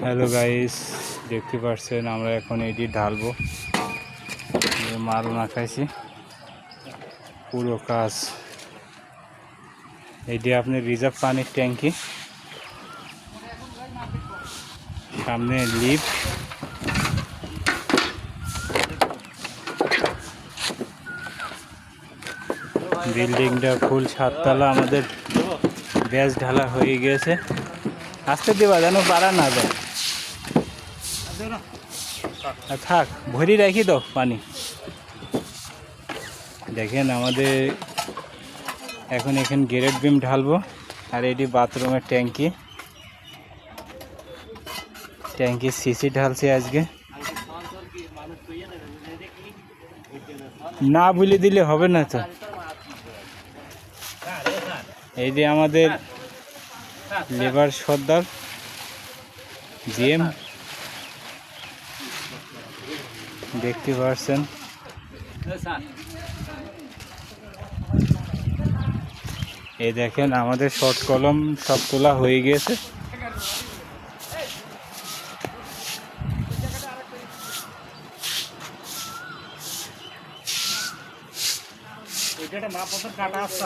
Hello guys, দেখতে পাচ্ছেন আমরা এখন এটি ঢালবো। মাল মাখাইছি পুরো কাজ। এটি আপনার রিজার্ভ পানির ট্যাঙ্কি, সামনে লিফট, বিল্ডিংটা ফুল 7 তলা। আমাদের ব্যাস ঢালা হয়ে গেছে। আসতে দেওয়া যেন পারা না যায়। থাক, ভরি রাখি তো পানি। দেখেন আমাদের এখন এখানে গ্রেড বিম ঢালবো। আর এটি বাথরুমের ট্যাঙ্কি সিসি ঢালছে আজকে। না বলে দিলে হবে না তো। এই যে আমাদের লেবার সর্দার জিএম, দেখতে পাচ্ছেন। এই দেখেন আমাদের শর্ট কলম সব তোলা হয়ে গেছে। কাটা আসতে